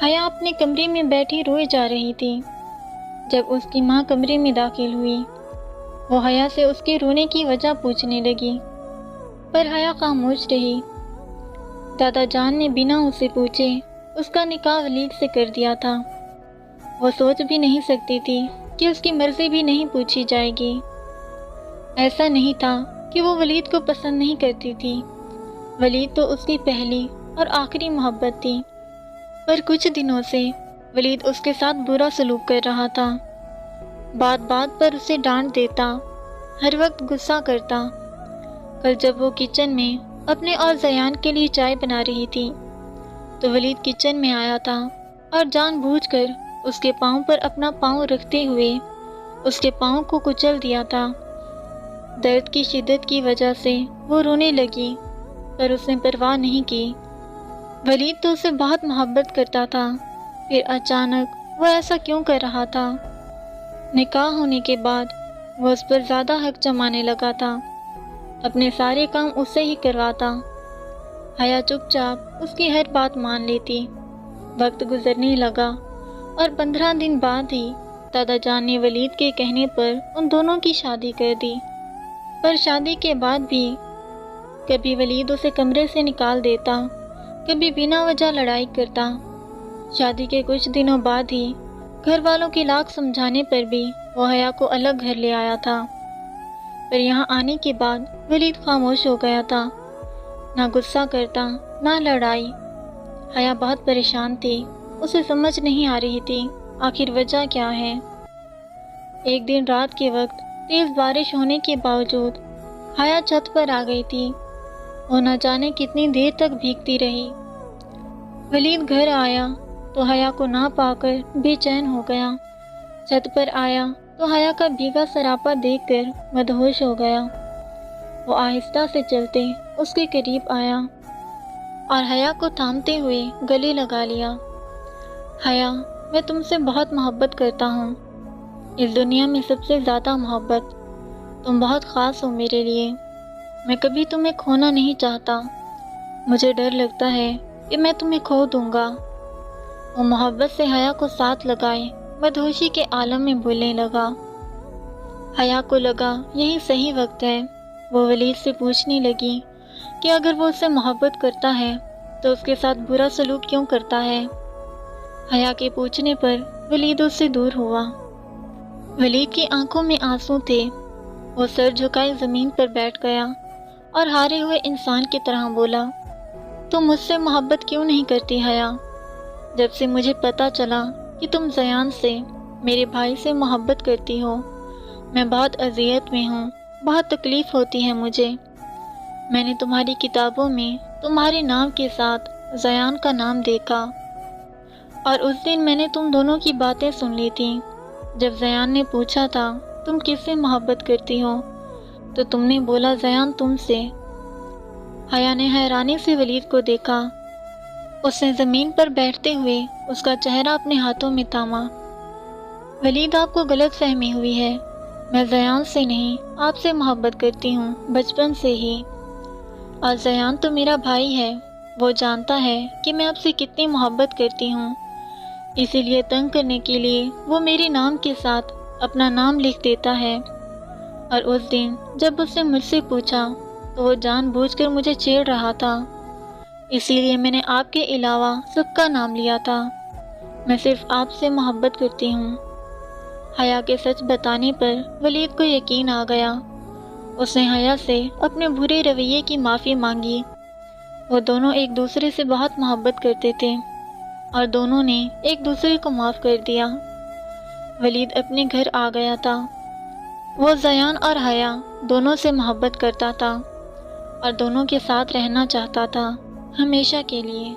حیا اپنے کمرے میں بیٹھی روئے جا رہی تھی جب اس کی ماں کمرے میں داخل ہوئی۔ وہ حیا سے اس کے رونے کی وجہ پوچھنے لگی، پر حیا خاموش رہی۔ دادا جان نے بنا اسے پوچھے اس کا نکاح ولید سے کر دیا تھا۔ وہ سوچ بھی نہیں سکتی تھی کہ اس کی مرضی بھی نہیں پوچھی جائے گی۔ ایسا نہیں تھا کہ وہ ولید کو پسند نہیں کرتی تھی، ولید تو اس کی پہلی اور آخری محبت تھی، پر کچھ دنوں سے ولید اس کے ساتھ برا سلوک کر رہا تھا۔ بات بات پر اسے ڈانٹ دیتا، ہر وقت غصہ کرتا۔ کل جب وہ کچن میں اپنے اور زیان کے لیے چائے بنا رہی تھی تو ولید کچن میں آیا تھا اور جان بوجھ کر اس کے پاؤں پر اپنا پاؤں رکھتے ہوئے اس کے پاؤں کو کچل دیا تھا۔ درد کی شدت کی وجہ سے وہ رونے لگی، پر اس نے پرواہ نہیں کی۔ ولید تو اسے بہت محبت کرتا تھا، پھر اچانک وہ ایسا کیوں کر رہا تھا؟ نکاح ہونے کے بعد وہ اس پر زیادہ حق جمانے لگا تھا، اپنے سارے کام اس سے ہی کرواتا۔ حیا چپ چاپ اس کی ہر بات مان لیتی۔ وقت گزرنے لگا اور 15 دن بعد ہی دادا جان نے ولید کے کہنے پر ان دونوں کی شادی کر دی۔ پر شادی کے بعد بھی کبھی ولید اسے کمرے سے نکال دیتا، کبھی بنا وجہ لڑائی کرتا۔ شادی کے کچھ دنوں بعد ہی گھر والوں کے لاکھ سمجھانے پر بھی وہ حیا کو الگ گھر لے آیا تھا، پر یہاں آنے کے بعد ولید خاموش ہو گیا تھا، نہ غصہ کرتا نہ لڑائی۔ حیا بہت پریشان تھی، اسے سمجھ نہیں آ رہی تھی آخر وجہ کیا ہے۔ ایک دن رات کے وقت تیز بارش ہونے کے باوجود حیا چھت پر آ گئی تھی۔ وہ نہ جانے کتنی دیر تک بھیگتی رہی۔ ولید گھر آیا تو حیا کو نہ پا کر بے چین ہو گیا۔ چھت پر آیا تو حیا کا بھیگا سراپا دیکھ کر مدہوش ہو گیا۔ وہ آہستہ سے چلتے اس کے قریب آیا اور حیا کو تھامتے ہوئے گلے لگا لیا۔ حیا، میں تم سے بہت محبت کرتا ہوں، اس دنیا میں سب سے زیادہ محبت۔ تم بہت خاص ہو میرے لیے، میں کبھی تمہیں کھونا نہیں چاہتا۔ مجھے ڈر لگتا ہے کہ میں تمہیں کھو دوں گا۔ وہ محبت سے حیا کو ساتھ لگائے مدہوشی کے عالم میں بولنے لگا۔ حیا کو لگا یہی صحیح وقت ہے۔ وہ ولید سے پوچھنے لگی کہ اگر وہ اس سے محبت کرتا ہے تو اس کے ساتھ برا سلوک کیوں کرتا ہے؟ حیا کے پوچھنے پر ولید اس سے دور ہوا۔ ولید کی آنکھوں میں آنسو تھے۔ وہ سر جھکائے زمین پر بیٹھ گیا اور ہارے ہوئے انسان کی طرح بولا، تم مجھ سے محبت کیوں نہیں کرتی حیا؟ جب سے مجھے پتا چلا کہ تم زیان سے، میرے بھائی سے محبت کرتی ہو، میں بہت اذیت میں ہوں، بہت تکلیف ہوتی ہے مجھے۔ میں نے تمہاری کتابوں میں تمہارے نام کے ساتھ زیان کا نام دیکھا، اور اس دن میں نے تم دونوں کی باتیں سن لی تھیں۔ جب زیان نے پوچھا تھا تم کس سے محبت کرتی ہو تو تم نے بولا زیان تم سے۔ حیا نے حیرانی سے ولید کو دیکھا۔ اس نے زمین پر بیٹھتے ہوئے اس کا چہرہ اپنے ہاتھوں میں تھاما۔ ولید، آپ کو غلط فہمی ہوئی ہے، میں زیان سے نہیں آپ سے محبت کرتی ہوں، بچپن سے ہی۔ اور زیان تو میرا بھائی ہے، وہ جانتا ہے کہ میں آپ سے کتنی محبت کرتی ہوں، اسی لیے تنگ کرنے کے لیے وہ میرے نام کے ساتھ اپنا نام لکھ دیتا ہے۔ اور اس دن جب اس نے مجھ سے پوچھا تو وہ جان بوجھ کر مجھے چھیڑ رہا تھا، اسی لیے میں نے آپ کے علاوہ سب کا نام لیا تھا۔ میں صرف آپ سے محبت کرتی ہوں۔ حیا کے سچ بتانے پر ولید کو یقین آ گیا۔ اس نے حیا سے اپنے برے رویے کی معافی مانگی۔ وہ دونوں ایک دوسرے سے بہت محبت کرتے تھے اور دونوں نے ایک دوسرے کو معاف کر دیا۔ ولید اپنے گھر آ گیا تھا۔ وہ زیان اور حیا دونوں سے محبت کرتا تھا اور دونوں کے ساتھ رہنا چاہتا تھا، ہمیشہ کے لیے۔